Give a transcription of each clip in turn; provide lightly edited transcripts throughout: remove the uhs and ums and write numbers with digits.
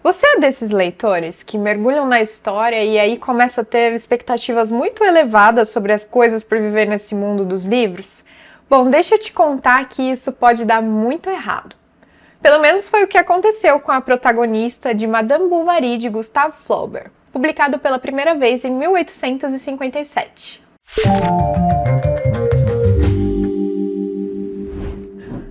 Você é desses leitores que mergulham na história e aí começa a ter expectativas muito elevadas sobre as coisas por viver nesse mundo dos livros? Bom, deixa eu te contar que isso pode dar muito errado. Pelo menos foi o que aconteceu com a protagonista de Madame Bovary de Gustave Flaubert, publicado pela primeira vez em 1857.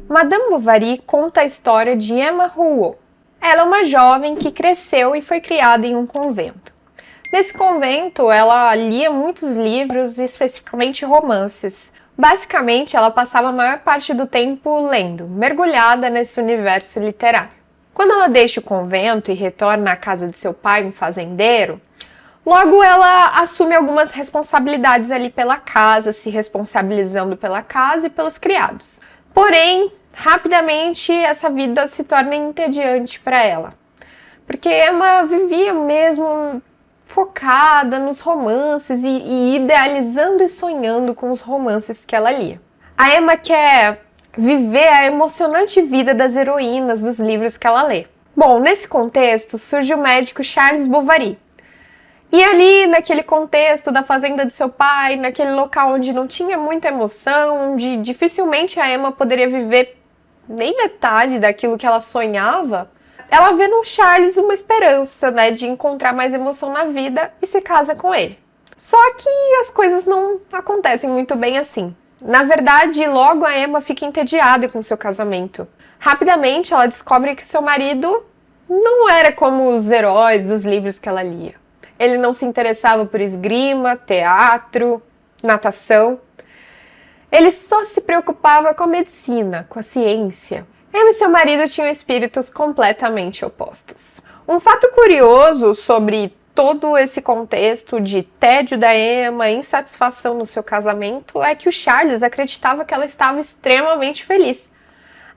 Madame Bovary conta a história de Emma Rouault. Ela é uma jovem que cresceu e foi criada em um convento. Nesse convento, ela lia muitos livros, especificamente romances. Basicamente, ela passava a maior parte do tempo lendo, mergulhada nesse universo literário. Quando ela deixa o convento e retorna à casa de seu pai, um fazendeiro, logo ela assume algumas responsabilidades ali pela casa, se responsabilizando pela casa e pelos criados. Porém, rapidamente essa vida se torna entediante para ela, porque Emma vivia mesmo focada nos romances e idealizando e sonhando com os romances que ela lia. A Emma quer viver a emocionante vida das heroínas dos livros que ela lê. Bom, nesse contexto surge o médico Charles Bovary. E ali, naquele contexto da fazenda de seu pai, naquele local onde não tinha muita emoção, onde dificilmente a Emma poderia viver nem metade daquilo que ela sonhava, ela vê no Charles uma esperança, né, de encontrar mais emoção na vida e se casa com ele. Só que as coisas não acontecem muito bem assim. Na verdade, logo a Emma fica entediada com seu casamento. Rapidamente, ela descobre que seu marido não era como os heróis dos livros que ela lia. Ele não se interessava por esgrima, teatro, natação. Ele só se preocupava com a medicina, com a ciência. Emma e seu marido tinham espíritos completamente opostos. Um fato curioso sobre todo esse contexto de tédio da Emma e insatisfação no seu casamento é que o Charles acreditava que ela estava extremamente feliz.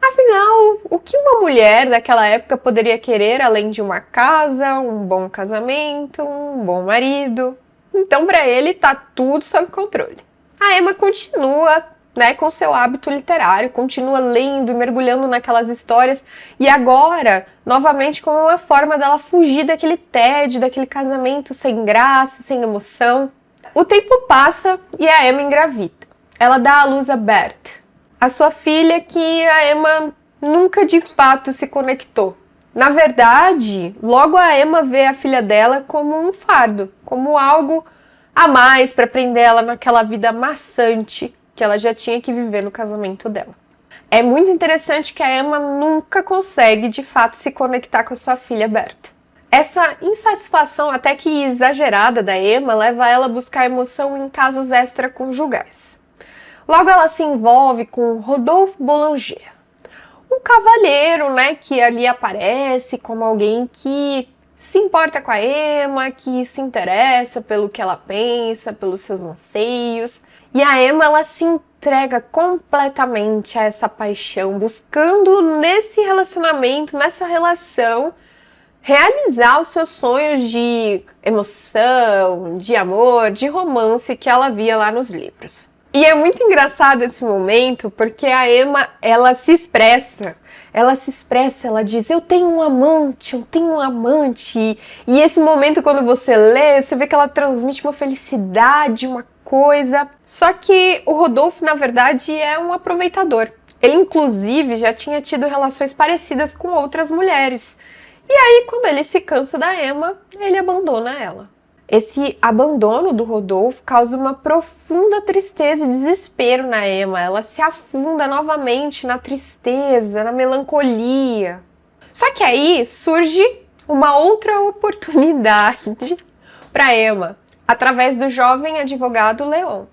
Afinal, o que uma mulher daquela época poderia querer além de uma casa, um bom casamento, um bom marido? Então, para ele, tá tudo sob controle. A Emma continua, né, com seu hábito literário, continua lendo e mergulhando naquelas histórias, e agora, novamente, como uma forma dela fugir daquele tédio, daquele casamento sem graça, sem emoção. O tempo passa e a Emma engravida. Ela dá à luz a Berthe, a sua filha que a Emma nunca de fato se conectou. Na verdade, logo a Emma vê a filha dela como um fardo, como algo a mais para prender ela naquela vida maçante que ela já tinha que viver no casamento dela. É muito interessante que a Emma nunca consegue de fato se conectar com a sua filha Berthe. Essa insatisfação até que exagerada da Emma leva ela a buscar emoção em casos extraconjugais. Logo ela se envolve com Rodolphe Boulanger, um cavalheiro, né, que ali aparece como alguém que se importa com a Emma, que se interessa pelo que ela pensa, pelos seus anseios. E a Emma, ela se entrega completamente a essa paixão, buscando nesse relacionamento, nessa relação, realizar os seus sonhos de emoção, de amor, de romance que ela via lá nos livros. E é muito engraçado esse momento, porque a Emma, ela diz, eu tenho um amante. E esse momento, quando você lê, você vê que ela transmite uma felicidade, uma coisa. Só que o Rodolphe, na verdade, é um aproveitador. Ele, inclusive, já tinha tido relações parecidas com outras mulheres. E aí, quando ele se cansa da Emma, ele abandona ela. Esse abandono do Rodolphe causa uma profunda tristeza e desespero na Emma. Ela se afunda novamente na tristeza, na melancolia. Só que aí surge uma outra oportunidade para Emma, através do jovem advogado Léon.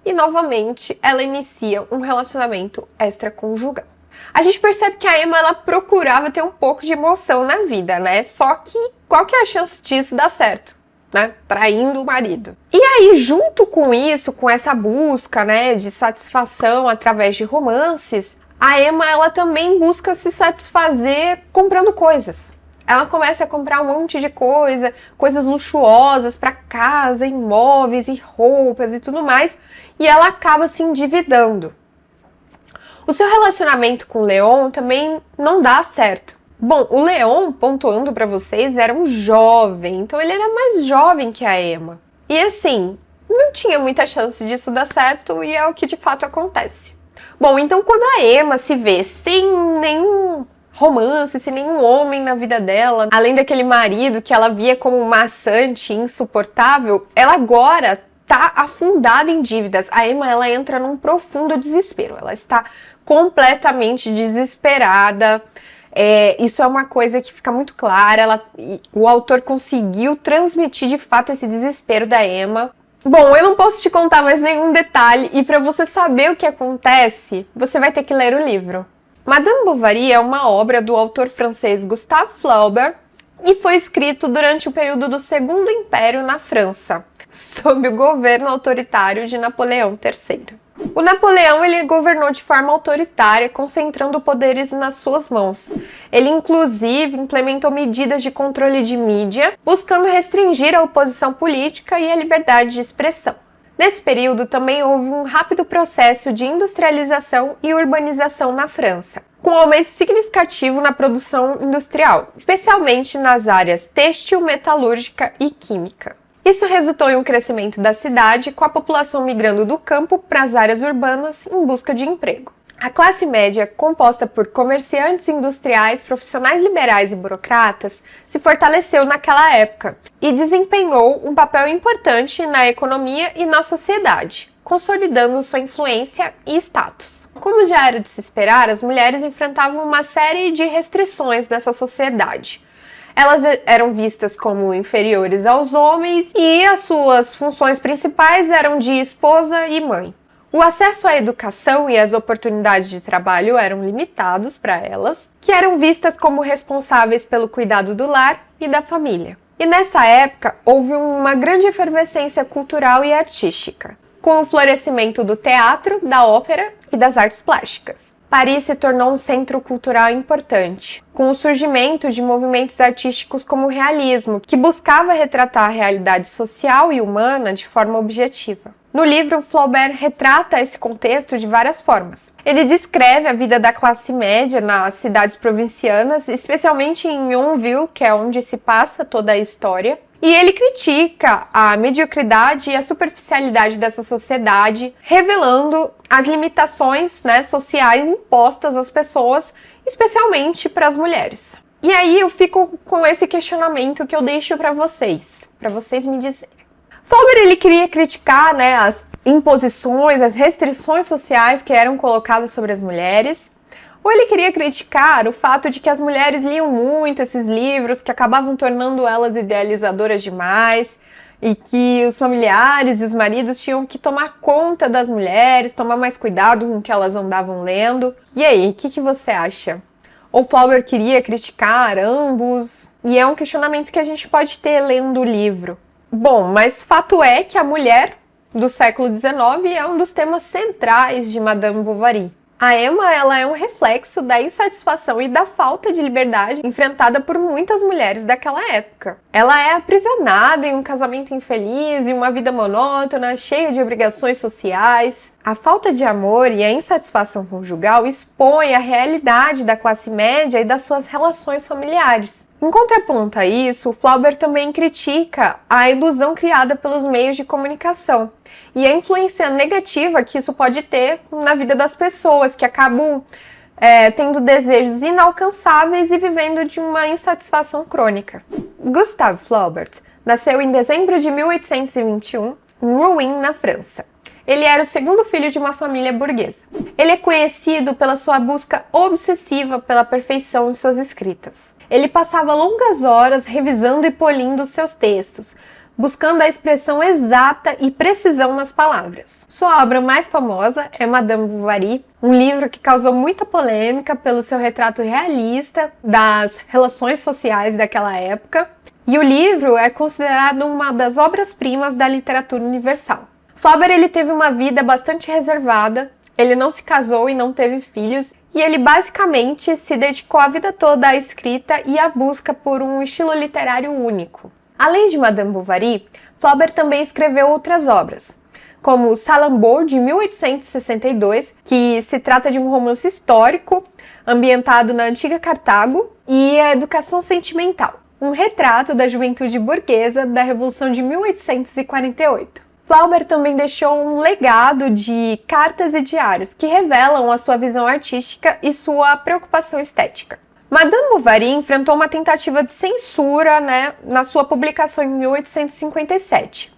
E novamente ela inicia um relacionamento extraconjugal. A gente percebe que a Emma, ela procurava ter um pouco de emoção na vida, né? Só que qual que é a chance disso dar certo? Né, traindo o marido. E aí, junto com isso, com essa busca, né, de satisfação através de romances, a Emma, ela também busca se satisfazer comprando coisas. Ela começa a comprar um monte de coisas luxuosas para casa, imóveis e roupas e tudo mais, e ela acaba se endividando. O seu relacionamento com o Léon também não dá certo. Bom, o Leon, pontuando para vocês, era um jovem, então ele era mais jovem que a Emma. E assim, não tinha muita chance disso dar certo e é o que de fato acontece. Bom, então quando a Emma se vê sem nenhum romance, sem nenhum homem na vida dela, além daquele marido que ela via como maçante, insuportável, ela agora tá afundada em dívidas. A Emma, ela entra num profundo desespero, ela está completamente desesperada. Isso é uma coisa que fica muito clara, o autor conseguiu transmitir de fato esse desespero da Emma. Bom, eu não posso te contar mais nenhum detalhe e para você saber o que acontece, você vai ter que ler o livro. Madame Bovary é uma obra do autor francês Gustave Flaubert e foi escrito durante o período do Segundo Império na França, sob o governo autoritário de Napoleão III. O Napoleão, ele governou de forma autoritária, concentrando poderes nas suas mãos. Ele, inclusive, implementou medidas de controle de mídia, buscando restringir a oposição política e a liberdade de expressão. Nesse período, também houve um rápido processo de industrialização e urbanização na França, com um aumento significativo na produção industrial, especialmente nas áreas têxtil, metalúrgica e química. Isso resultou em um crescimento da cidade, com a população migrando do campo para as áreas urbanas em busca de emprego. A classe média, composta por comerciantes industriais, profissionais liberais e burocratas, se fortaleceu naquela época e desempenhou um papel importante na economia e na sociedade, consolidando sua influência e status. Como já era de se esperar, as mulheres enfrentavam uma série de restrições nessa sociedade. Elas eram vistas como inferiores aos homens e as suas funções principais eram de esposa e mãe. O acesso à educação e as oportunidades de trabalho eram limitados para elas, que eram vistas como responsáveis pelo cuidado do lar e da família. E nessa época houve uma grande efervescência cultural e artística, com o florescimento do teatro, da ópera e das artes plásticas. Paris se tornou um centro cultural importante, com o surgimento de movimentos artísticos como o realismo, que buscava retratar a realidade social e humana de forma objetiva. No livro, Flaubert retrata esse contexto de várias formas. Ele descreve a vida da classe média nas cidades provincianas, especialmente em Yonville, que é onde se passa toda a história. E ele critica a mediocridade e a superficialidade dessa sociedade, revelando as limitações, sociais impostas às pessoas, especialmente para as mulheres. E aí eu fico com esse questionamento que eu deixo para vocês me dizerem. Flaubert, ele queria criticar, as imposições, as restrições sociais que eram colocadas sobre as mulheres, ou ele queria criticar o fato de que as mulheres liam muito esses livros que acabavam tornando elas idealizadoras demais e que os familiares e os maridos tinham que tomar conta das mulheres, tomar mais cuidado com o que elas andavam lendo. E aí, o que você acha? Ou Flaubert queria criticar ambos? E é um questionamento que a gente pode ter lendo o livro. Bom, mas fato é que a mulher do século XIX é um dos temas centrais de Madame Bovary. A Emma, ela é um reflexo da insatisfação e da falta de liberdade enfrentada por muitas mulheres daquela época. Ela é aprisionada em um casamento infeliz e uma vida monótona, cheia de obrigações sociais. A falta de amor e a insatisfação conjugal expõe a realidade da classe média e das suas relações familiares. Em contraponto a isso, Flaubert também critica a ilusão criada pelos meios de comunicação e a influência negativa que isso pode ter na vida das pessoas, que acabam tendo desejos inalcançáveis e vivendo de uma insatisfação crônica. Gustave Flaubert nasceu em dezembro de 1821, em Rouen, na França. Ele era o segundo filho de uma família burguesa. Ele é conhecido pela sua busca obsessiva pela perfeição em suas escritas. Ele passava longas horas revisando e polindo seus textos, buscando a expressão exata e precisão nas palavras. Sua obra mais famosa é Madame Bovary, um livro que causou muita polêmica pelo seu retrato realista das relações sociais daquela época, e o livro é considerado uma das obras-primas da literatura universal. Flaubert, ele teve uma vida bastante reservada, ele não se casou e não teve filhos, e ele basicamente se dedicou a vida toda à escrita e à busca por um estilo literário único. Além de Madame Bovary, Flaubert também escreveu outras obras, como Salammbô, de 1862, que se trata de um romance histórico, ambientado na antiga Cartago, e A Educação Sentimental, um retrato da juventude burguesa da Revolução de 1848. Flaubert também deixou um legado de cartas e diários que revelam a sua visão artística e sua preocupação estética. Madame Bovary enfrentou uma tentativa de censura, na sua publicação em 1857.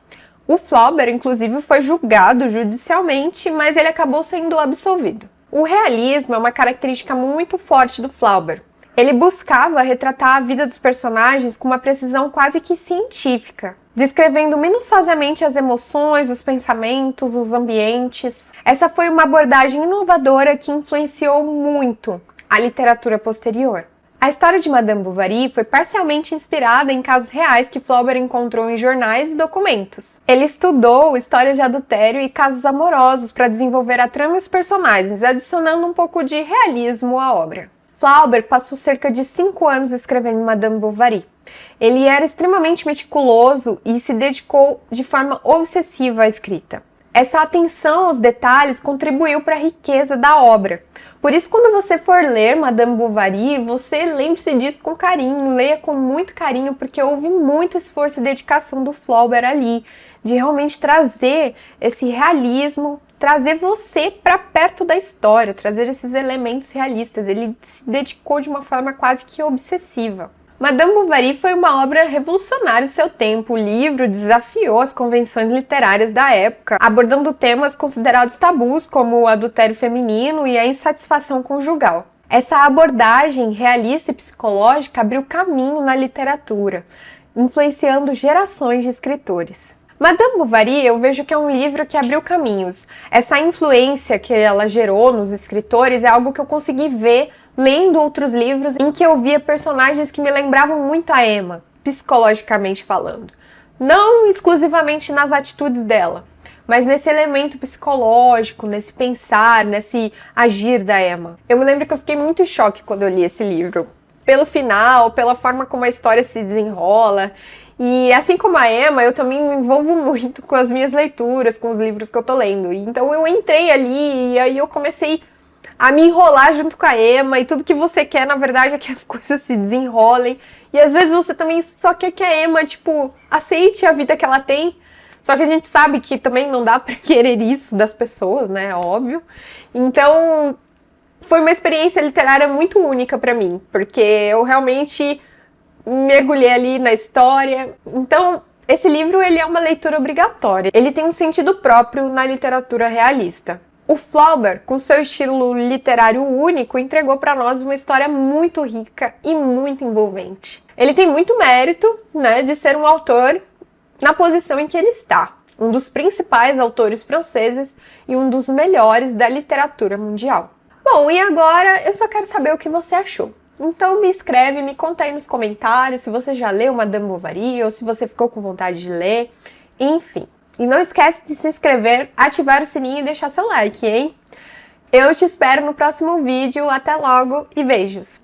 O Flaubert, inclusive, foi julgado judicialmente, mas ele acabou sendo absolvido. O realismo é uma característica muito forte do Flaubert. Ele buscava retratar a vida dos personagens com uma precisão quase que científica, descrevendo minuciosamente as emoções, os pensamentos, os ambientes. Essa foi uma abordagem inovadora que influenciou muito a literatura posterior. A história de Madame Bovary foi parcialmente inspirada em casos reais que Flaubert encontrou em jornais e documentos. Ele estudou histórias de adultério e casos amorosos para desenvolver a trama e os personagens, adicionando um pouco de realismo à obra. Flaubert passou cerca de 5 anos escrevendo Madame Bovary. Ele era extremamente meticuloso e se dedicou de forma obsessiva à escrita. Essa atenção aos detalhes contribuiu para a riqueza da obra. Por isso, quando você for ler Madame Bovary, você lembre-se disso com carinho, leia com muito carinho, porque houve muito esforço e dedicação do Flaubert ali, de realmente trazer esse realismo, trazer você para perto da história, trazer esses elementos realistas. Ele se dedicou de uma forma quase que obsessiva. Madame Bovary foi uma obra revolucionária em seu tempo. O livro desafiou as convenções literárias da época, abordando temas considerados tabus como o adultério feminino e a insatisfação conjugal. Essa abordagem realista e psicológica abriu caminho na literatura, influenciando gerações de escritores. Madame Bovary, eu vejo que é um livro que abriu caminhos. Essa influência que ela gerou nos escritores é algo que eu consegui ver lendo outros livros em que eu via personagens que me lembravam muito a Emma, psicologicamente falando. Não exclusivamente nas atitudes dela, mas nesse elemento psicológico, nesse pensar, nesse agir da Emma. Eu me lembro que eu fiquei muito em choque quando eu li esse livro. Pelo final, pela forma como a história se desenrola. E assim como a Emma, eu também me envolvo muito com as minhas leituras, com os livros que eu tô lendo. Então eu entrei ali e aí eu comecei a me enrolar junto com a Emma, e tudo que você quer, na verdade, é que as coisas se desenrolem. E às vezes você também só quer que a Emma, aceite a vida que ela tem. Só que a gente sabe que também não dá pra querer isso das pessoas, né? Óbvio. Então, foi uma experiência literária muito única pra mim, porque eu realmente mergulhei ali na história. Então, esse livro ele é uma leitura obrigatória. Ele tem um sentido próprio na literatura realista. O Flaubert, com seu estilo literário único, entregou para nós uma história muito rica e muito envolvente. Ele tem muito mérito, de ser um autor na posição em que ele está. Um dos principais autores franceses e um dos melhores da literatura mundial. Bom, e agora eu só quero saber o que você achou. Então me escreve, me conta aí nos comentários se você já leu Madame Bovary ou se você ficou com vontade de ler, enfim. E não esquece de se inscrever, ativar o sininho e deixar seu like, hein? Eu te espero no próximo vídeo, até logo e beijos!